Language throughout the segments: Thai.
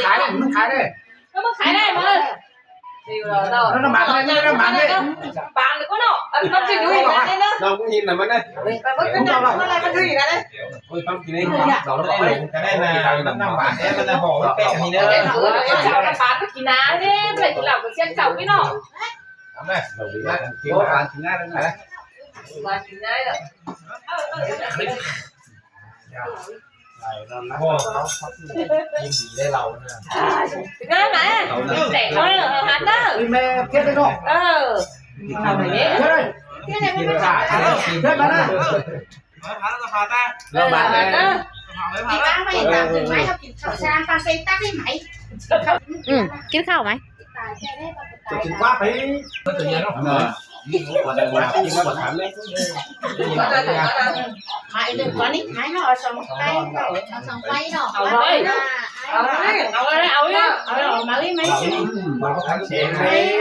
ขายได้มันขายได้nó mới khải đây mà điều rồi đâu nó bán đây nó bán đây bạn được có đâu con chỉ đuôi mà đây đó đâu cũng nhìn là vẫn đấy vẫn cái nào nó lại con đuôi ra đấy ôi không thì đây đó nó đây cái này là năm bạn em là bỏ cái gì nữa cháu nó bán cái ná đấy vậy thì làm cái xe cháu cái nọ lắm này đầu đi ra kiếm bạn thì ngay đây này mà thì ngay rồi nhìn gì đây lầu nè ngay này trẻ con là hắn đó mẹ kết đấy rồi làm này đấy cái này mới trả kết bán à nó bán đây thì bán mày làm từ máy học học sang tăng cây tắt đi mày kiếm khảo mày chính quá phải tự nhiên nó còn đây là cái gì mà thảm đấy mày đừng có nít máy nó ở sòng tay ở sòng tay đó ấu đấy mà lấy mấy mà có thắng xe này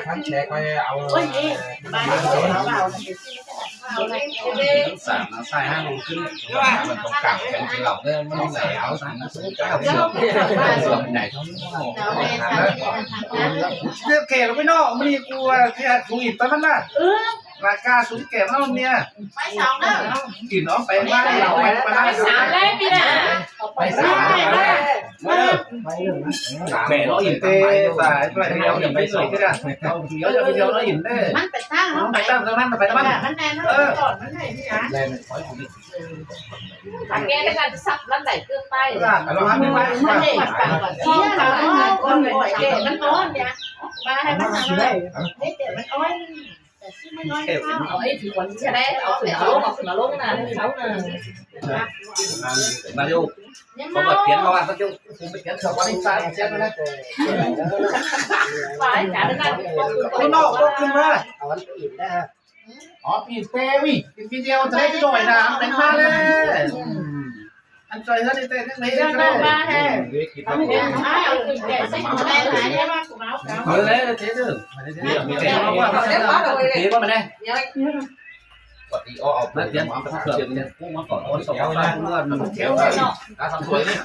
thắng xe coi áo ôi gì bà nó vào sản nó sai hai luôn chứ mình còn cặp cái lọc đấy nó này áo sản nó xuống cái học này kẻ nó mới nọ mới đi cu cái thùng ít tao nó là ca xuống kẻ nó nha máy sòng đó thì nó phải mang lẩu phải sáng lên đi nè phải mẹ nó nhìn tê và lại nó nhìn thấy sợi thế nào không chủ yếu là video nó nhìn thế bắn phải ta nó phải tao nó phải tao bắn này nó còn bắn này hả thằng nghe cái này sập lăn đẩy tương tay nó ăn cái bắn này con là con gọi kệ bắn con vậy ba hay bắn nào đấy để bắn con ấy thì còn xe đấy nó lốp nè sáu nè mà vô không bật tiếng không ăn sao chung không bật tiếng sợ quá đi sai chết rồi đấy phải cả đứa này nó nọ có cưng ra thì tê vì cái video thấy cái rồi là đánh ba lên anh chơi hết đi tê cái mấy cái này ba hè mới lấy thế chứ thế có mà đây bật đi o nó tiếng nó phát triển cũng nó còn ôn sầu ra cũng là nó kéo ra đã xong rồi đấy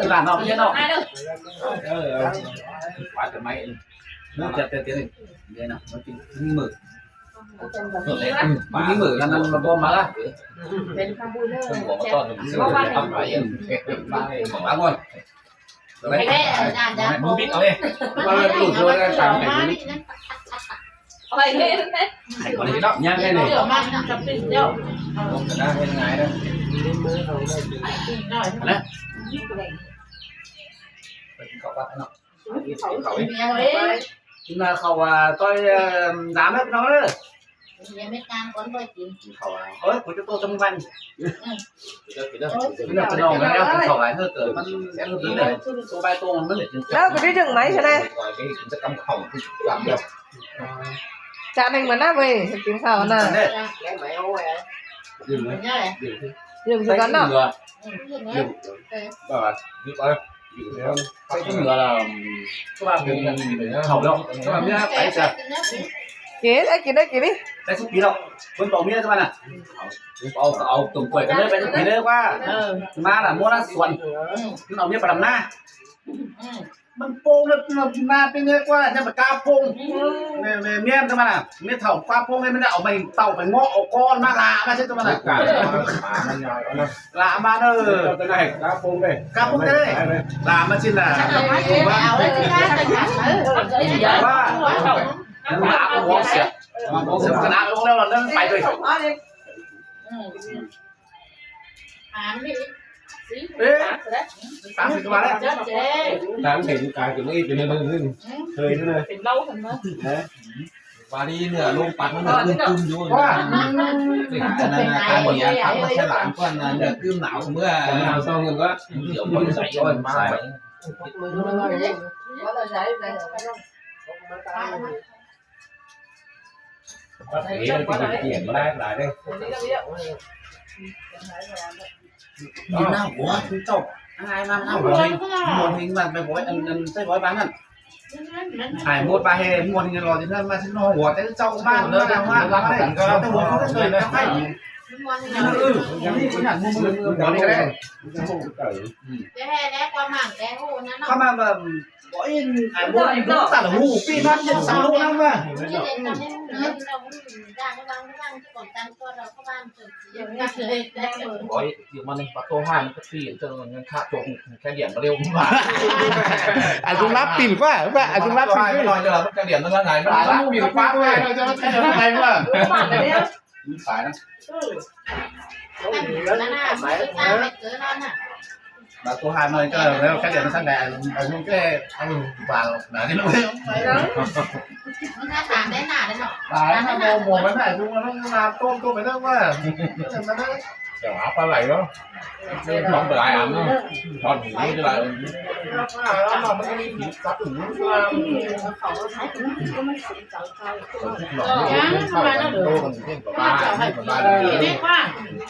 làm nó như nào quá cái máy nó chặt tiếng này đây nào nó tiếng mở mà mở là nó bom mà ra không có to được sự âm phải ba luôn đấy muốn biết thôi đủ rồi ra làm cái mày nghe đấy còn cái đó nha cái này không phải ra bên ngoài đâu đấy cậu bạn nó chúng ta khẩu tôi dám hết nó đấy ơi của chúng tôi trong văn bây giờ cái đầu nó đeo khẩu lại hơi cởi sẽ hơi tí này số bay tô nó để đó cái rừng máy thế này cái sẽ cắm khẩu thì làm được chả thành vấn đề về kiếm khảo nè rừng gì gắn nào rồi cái ngựa là các bạn mình khẩu đâu các bạn biết phải chưa kế đấy kế đấy kế đi cái xúc khí đâu quân tổ biết các bạn à ông tổng quẩy cái đấy phải xúc khí đấy qua mà là mua nó xuân nó biết phải làm naมันโป่งแล้วนาเป็นเนื้อกว่าเนี่ยมันกาโป่งเนี่ยเมียนกันมาน่ะเมียเถ่ากาโป่งให้มันเอาไปเต่าไปงอกเอาก้อนมาลามาใช่กันมาน่ะลามาเด้อตัวไหนกาโป่งเลยกาโป่งเลยลามาชินน่ะว่าน้ำหนักหัวเสียขนาดลงแล้วเราเดินไปด้วยเอ๊ะตามสิตัวแล้ว đang thấy cái nó ít cho nên nó hơi nữa này tình lâu thành đó và đi nửa lông bắn nó cưng vô thì cho nên là cái gì ăn nó sẽ làm con nửa cưng não mưa nào xong rồi quá kiểu con dậy rồi mà thế thì tiền lại đây nhìn nào của chúng chồng ai năm nào một hình mà phải gói phải gói bán ăn hải một ba hè một hình rồi thì mà xin nó của cái châu ba nữa đang hoa lắm đấy cái buồn không cái người nó hay นี่คุณอยากมือเดี๋ยวนี้ก็ได้ แค่แล้วความหมั่งแกหูนั่นเนาะ เข้ามาแบบบอกอินอ่านบนตัดหูปีนั้นยังสาวลูกนั่งมา ที่เด็กตอนนี้เราจ้างไม่บ้างที่ก่อนตั้งตัวเราเข้าบ้านจนยังไม่เคยได้เลย โอ้ยอยู่มาหนึ่งประตูห้ามันก็ปีนเจอเงินค่าจงแค่เหรียญมาเร็วมาก อ่านตรงรับปิ่นว่าอ่านตรงรับปิ่น ไม่ลอยเลยมันกระเหรียญมันไงมันรับปีนฟ้าเลย เราจะมาใช้อะไรว่า บ้านเนี่ย สายนะ นั่นน่ะไม่ตามไม่เกินนั่นน่ะ มาตัวหาหน่อยก็แล้วแค่เดี๋ยวมาสั่งแดดเอาลูกแค่เอาวางหนาที่นู้น มันน่าถามได้หนาได้เนาะ ตายถ้าโมโมมันได้ลุงมันต้องมาต้มไปเรื่องว่ามันได้ เดี๋ยวเอาปลาไหลเนาะท้องปลาไหลอ่ะเนาะทอดหูนี่อะไร เรามันก็มีผีซับถึง เขาใช้ถึงมันสีเจ้าเจ้า หลอกนี่เข้าไปโตกันเพ่งปลาปลา ไม่กว้าง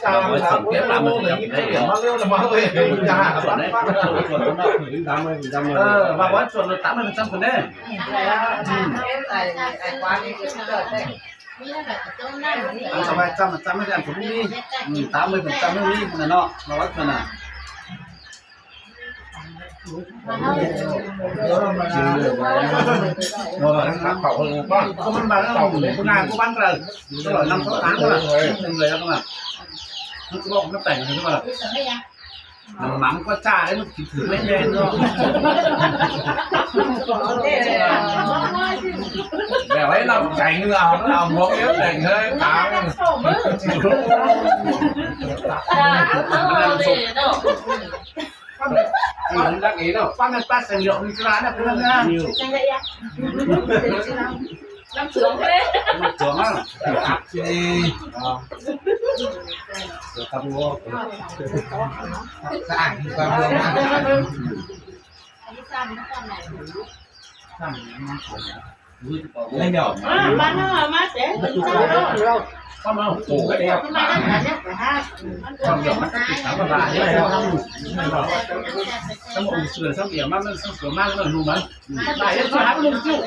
ตามสามเก็บตามมันเลยให้เดี๋ยวมาเร็วเลยมาเลยจะหาส่วนไหนส่วนนั้นมาว่าส่วนเราตามมันจำคนได้ ไอ้กวางนี่คือเกิดได้ มีอะไรแบบต้นนั่นนี่ สบายจำไม่ได้ผมนี่ตามไม่ผมจำไม่นี่มันเนาะมาวัดมันอ่ะ มาเท่าไหร่ ครับเขาคนบ้าน เขามันมาแล้วเราคุณงานกูบ้านเราตลอดนำเขาทางก็แบบนึงเลยแล้วก็แบบมันก็บอกมันแต่งอะไรก็แบบ ที่สุดไม่ยัง หนังก็จ้าได้มันถือไม่แย่เนาะ แบบให้เราใจเงือเราหมกเยอะแต่งเฮ้ยตาม มันรักเอ๋เนาะฟังกันป้าเสียงเยอะมีกระดาษนะเพื่อนนะ จังเลยยัง น้ำเสือเลย มันเจ๋งมาก อักซี ครับผม สร้างความเมืองนะ อันนี้ซ้ำซ้ำไหน ไม่หยอก บ้านเนาะมาเจ๊เป็นเจ้าเนาะ เข้ามาโอ้ก็ได้ครับ ทำไมนั่นแบบนี้แต่ฮะ ความเดี๋ยวมันติดถามว่าอะไรเนี่ยสมองเสือสมเดียวมันสวยมากเลยรู้ไหมได้ยังสามลุงจิ้ว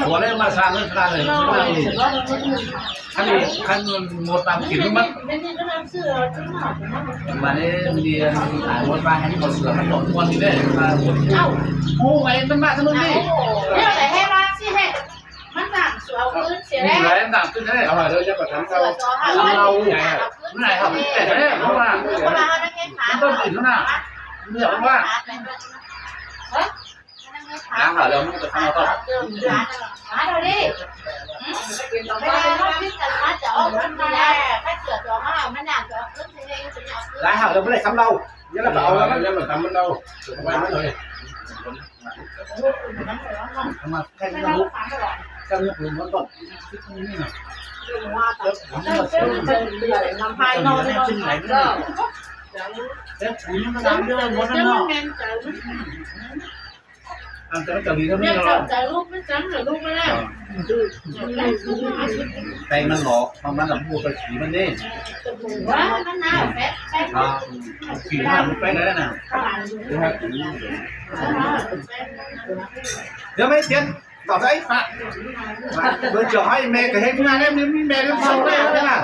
หัวเลยมาสร้างเลยสร้างเลยอันนี้คันหมดตามกินมัน ไม่ได้ก็ทำเสื้อจริงหรอ มาเนี่ยเรียนหาหมดบ้านให้เขาเสือมันหลงวันนี้ได้มาโอ้ไงมันมาทั้งนู้นนี่ เรื่องไหนให้มาสิให้มันหนักสวพื้นเสีย นี่ แล้ว แหละต่างขึ้นได้เอามาเดี๋ยวจะประทับ เสือจอให้เราไม่ได้ครับแต่เนี่ยเพราะว่าเขามาได้แค่ขา ต้นติดแล้วนะเรียกว่าล้างหาแล้วมันจะทำเอาต่อ หาเราดิไม่ได้รอบที่จะมาจะออกมันไม่ได้ถ้าเสือจอมามันหนักจอขึ้นเองจะเอา ล้างหาแล้วไม่ได้คำเราเดี๋ยวเราเอาแล้วมันทำมันเราไปไม่เลยทำมาแค่นี้รู้แค่นี้รู้มันต้นนี่นะ น้ำพายนอนนอน ชิ้นไหนก็แต่ปุ๋ยมันน้ำเยอะหมดแล้วเนาะอันจะจะดีเท่านี้ เนี่ย เรา ใจลูกไม่จำหรือลูกไม่ได้ แตงมันหลอกมันหลับบัวไปขี่มันนี่ ว่ามันน่าแป๊ะแป๊ะ ขี่มันไปไหนน่ะเดี๋ยวไม่เตียนต่อไปฝากเบอร์จ่อให้แม่กับให้งานเนี่ยมีแม่เรื่องเขาได้แล้วนะ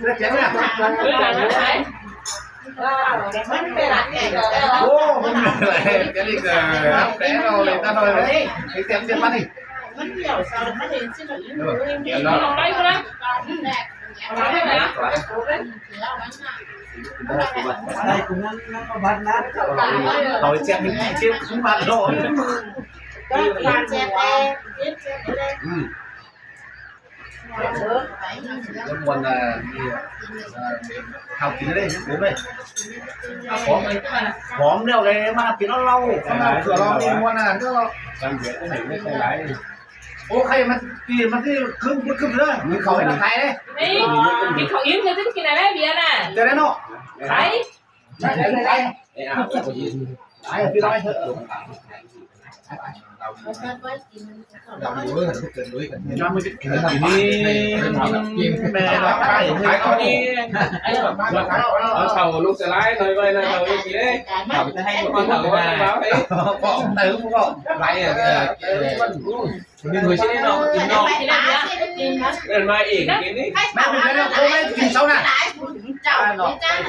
แล้วเจ๋งเนี่ย มันเป็นอะไร โอ้มันอะไรแกนี่ก็แกเราเลยตาเราเลยไอ้เต็มเต็มมาดิ มันเดี่ยวเศร้าไม่เห็นสิมัน เดี๋ยวเรา ลองได้ก็ได้ แรก ลองได้ไหมนะ ได้คุณนั่งก็บ้านนั้นเราเจ็บเจ็บคุ้มบ้านโลก ก็การเจ็บเองเจ็บเอง แล้ววันมีข้าวกินได้ผมเลยหอมเดียวเลยมากินแล้วเราข้าวเสือเราเองวันนั้นก็จำเดี๋ยวไม่ไม่ใช่ไรโอ้ใครมันตีมันที่คึ้มคึ้มเลยมีเขาให้ใครเลย นี่กินของยิ้มจะกินอะไรเบียร์น่ะ จะได้เนาะ ใคร ได้ได้ได้ไอ้พี่ร้อยเถอะ เราดูเรื่องเกินด้วยกัน น้ำมันกินนี่แม่เราไป ขายเขาดี เอาเข่าลูกสไลด์เลยไปเลยเราอีกทีเลย เขาจะให้คน เข่า เขา ว่า มา เบาไป บอกเติมบอก ไรมีหน่วยชิ้นนอกกินนอก เดินมาอีกกินนี่ แม่เป็นไงเราไม่กินเช้าน่ะ เจ้า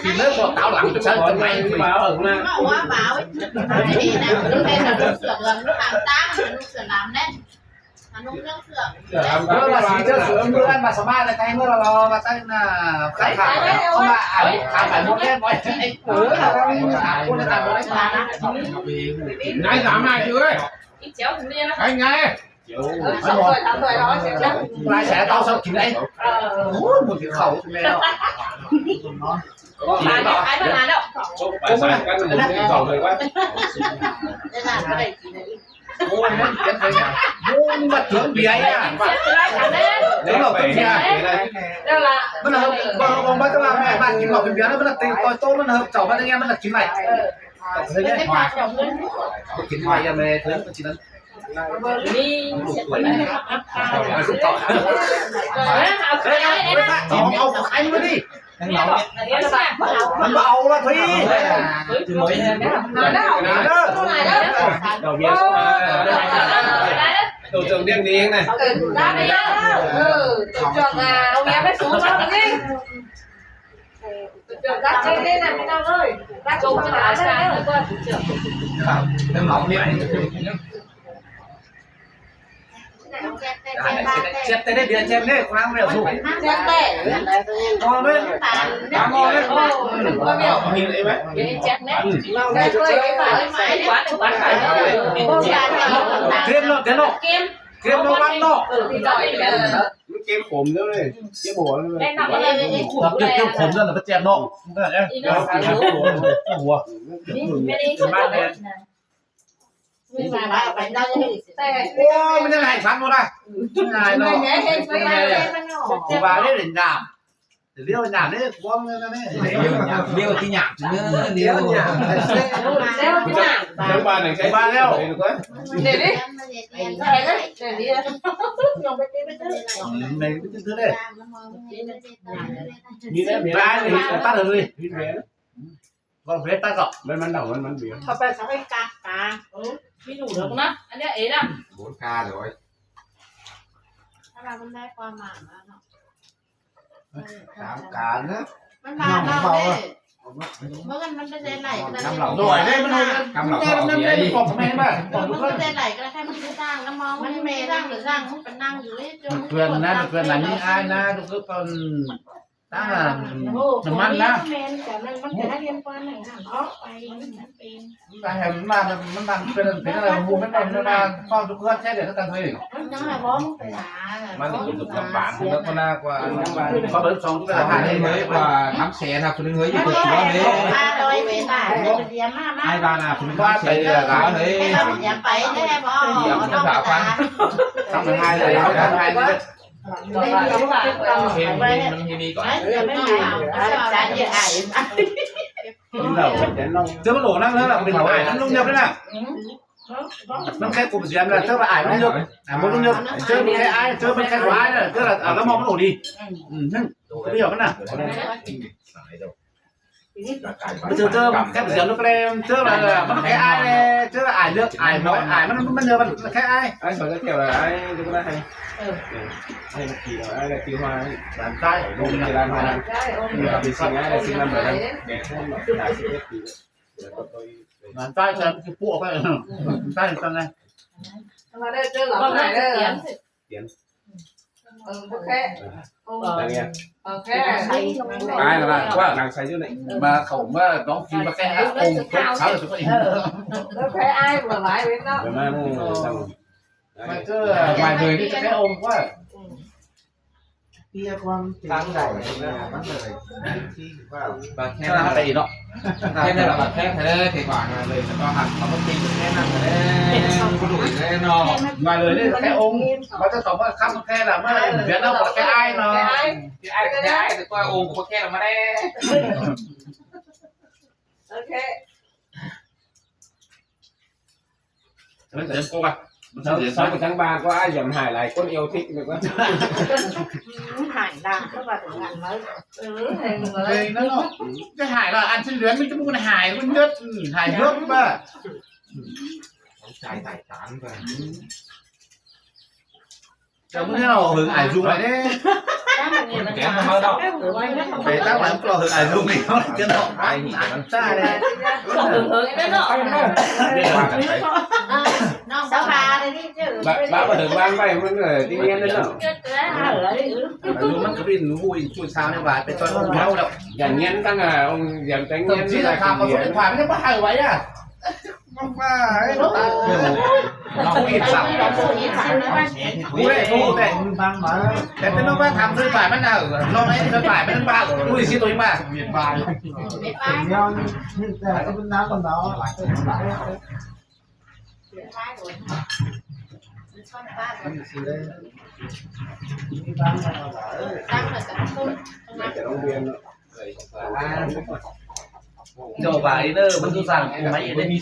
กินเลิกบอกเต้าหลังจะ ฉั เช้าน จะ จะ ไห ไป น เบาเหรอนะ ว่าbảo thì nè lúc đây là nước sữa gần nước làm tám nước sữa làm đấy là nước nước sữa เมื่อมาสีเจ้าเสือเมื่อมาสมาในไทยเมื่อเรามาตั้งหน้าขายขาเขามาอ่านขายขายโมเดลบ่อยไอ้เออเราถามคนต่างโมเดลมานะ นายสามารถด้วย ít chéo thì nên nó ไงไง 3 tuổi đó sẽ chắc ลายแฉเต้าเช้ากินไอ้โอ้หมดที่เขาแม่ có bán cái bán hàng đâu ชกไปสายกันหนึ่งสองเลยว่า đây là cái này thì này โอ้ยมันเป็นไงโอ้ยมาถึงเบียร์อ่ะ chết cái này cả đấy เดี๋ยวเราต้องเบียร์ đó là มันเหรอบางบ้านก็ว่าแม่บ้านกินหลอกเป็นเบียร์แล้วมันตีต่อยโต้มันเหรอเจ้าบ้านยังไงมันกินไหมเฮ้ย cái pha trồng lên กินไหมยังไงเธอกินนั้น đi สุดต่อ rồi á học เฮ้ย cái เอา đấy đấy เอาไข่มาดิ ทั้งเรา nó bạn มันเบาละพี่ คือmới nó đó con này đó ดอกเบี้ยตัวจงเรียกนี้ไง ra đi đó trường là ông em phải xuống đó đi trường ra chơi lên này mình đâu ơi ra chung chung cho cho nó nó sang đấy nữa cơ ทั้งเราเนี่ย เจ็บแต่ได้เบียร์เจ็บได้ความเร็วสูง xem tệ พอเลยตามองเลย có biểu มีอะไรไหม đi chết nè đây chơi cái phải phải quán phải đâu เกมเนาะเกมเนาะ kim เกมเนาะวันเนาะ thì giỏi thì là มันเกมขมด้วยเลยเกมหัวเลย đây nằm ở đây thì จับ khủng เก็บ này เก็บผมนั่นแหละไปแจมเนาะนั่นแหละ đi nó phải đúng หัว đi mẹ đi nhưng mà lại phải ra như thế โอ้มันยังไงฟันหมดอ่ะง่ายเนาะ nghe hết mấy này cáiกูว่าได้เล่นน้ำเดี๋ยวน้ำนี่กูว่ามันนี่ เดียวที่หยาบเนื้อเดียว น้ำปลาหนึ่งใช้บ้านแล้วดูก่อน để đi em để đi dùng cái tí ในตื้อเลย มีแล้วมี ร้านนี่ตั้งเลย มีแล้ว ก็เฟสตั้งก่อน มันเดามันเบี้ย thật ra sao cái cá cá ví dụ được không á anh ấy ấy nè โบนกาเลย ถ้าเรามันได้ความหมายมาเนาะ ตามการนะ มันมาเราเนี่ยเมื่อกันมันจะได้ไหลก็ได้ หน่วยได้มันได้บอกทำไมบ้าง มันก็ได้ไหลก็ได้แค่มันจะสร้างแล้วมองมันไม่สร้างหรือสร้างมันเป็นนั่งอยู่เลยจน เพื่อนนะเพื่อนไหนนี่อายนะดูก็เป็นตั้งน้ำมันนะ แต่มันจะได้เรียนความหนึ่งเพราะไปมันเป็น แต่เห็นมันเป็นอะไรมูมันเป็นมาข้อทุกข์แค่เดี๋ยวต้องการเฮ้ย มันยังไงบ้องไปหา มันถูกลำบาก แล้วก็น่ากว่าเขาเดินสองตัว ถ้าได้mới và thắm xe nào phụ nữ mới gì được chúa đấy โดยเวลาเรียนมากมาก ai ba nào phụ nữ thắm xe là đó ไม่ đấy ต้องอย่าไปแน่บ่ต้องไปหา ทำให้เลยทำให้เลย rồi là đúng là thêm thêm đi gọi อย่าไม่หาจานเยอะไอ้ เจอมันโหลนั่งแล้วเป็นอ่ายน้ำนุ่มเยอะด้วยนะมันแค่กลุ่มเสียงนะเจอมาอ่ายมันเยอะมันนุ่มเยอะเจอมันแค่อ่ายเจอมันแค่หวายนะเจอแล้วมองมันโหลดีนั่นเรียกกันนะเจอแค่เสียงลูกเล่มเจออะไรมันแค่อ่ายเจออ่ายเลือกอ่ายน้อยอ่ายมันเยอะมันแค่อ่าย ไอ้สอนจะเที่ยวอะไรดูก็ได้ให้ให้ขี่อะไรขี่มา ด้านใต้ลง มี นะ ร้านมา cái ôm มีกับสิ่งอะไรสิ่งนั้นแบบเด็กคนแบบหลายสิบปี ด้านใต้จะคือพวกไปใต้ตรงไหน mà đây chơi lắm còn này lại đây tiến ok อะไรเงี้ย ok ตายแล้วว่าหนังใส่ยุ่งไหน มาเขาว่าน้องกินมาแค่องค์เขาเลยสุดก็อีก ok ai vừa lại bên đó เดี๋ยวมาเนี่ย มันก็หมายเลยที่จะแค่องค์ว่า เตี้ยความตั้งใจมันเลยที่ว่า và แค่ khen นั้น là ไปอีกเนาะ khen đây là bà khen thế thì quảเลยแล้วก็หักเขาก็ตีแค่นั้นเลยกูดุแน่นอน มาเลยนี่แค่องค์มันจะตอบว่าคำแค่ละเมื่อเดือนแล้วแค่ไอ้เนาะ ที่ไอ้ก็ได้แต่ว่าองค์ก็แค่เราไม่ได้ ok มันเดินโกกันมัน sau เดิน sau tháng 3 có ai dầm hài lại con yêu thích được quá Hải đàn các bạn cũng ăn mới เฮ้ยนั่นเนาะจะหายละอันที่เหลือมันจะพูดหายมันเลือดหายเพิ่มป่ะ chạy tài tán rồi cho bữa nào hưởng ải dung lại đấy kém nó hơi đâu để tác bạn có hưởng ải dung thì nó chân họ ai nhỉ xa đây hưởng hưởng cái đó nó sáu ba đây đi chứ bà mà được mang vậy vẫn là đi nghe đấy nào dung mất cái pin vui chui sao nên bà phải cho ông nhau đâu dàn nhén tăng à ông dàn tránh thậm nhén chí là tham vào số điện thoại mới bắt hai vậy à không phải nó không yên sẵn cú đấy cú đấyแต่เป็นว่าทำด้วยฝ่ายมันเอาลองไอ้นี่ฝ่ายมันบ้าดูสิตัวนี้บ้า nhauแต่ก็เป็นน้ำกับน้อง để ông viên cho bà ấy nó vẫn cứ rằng máy đấy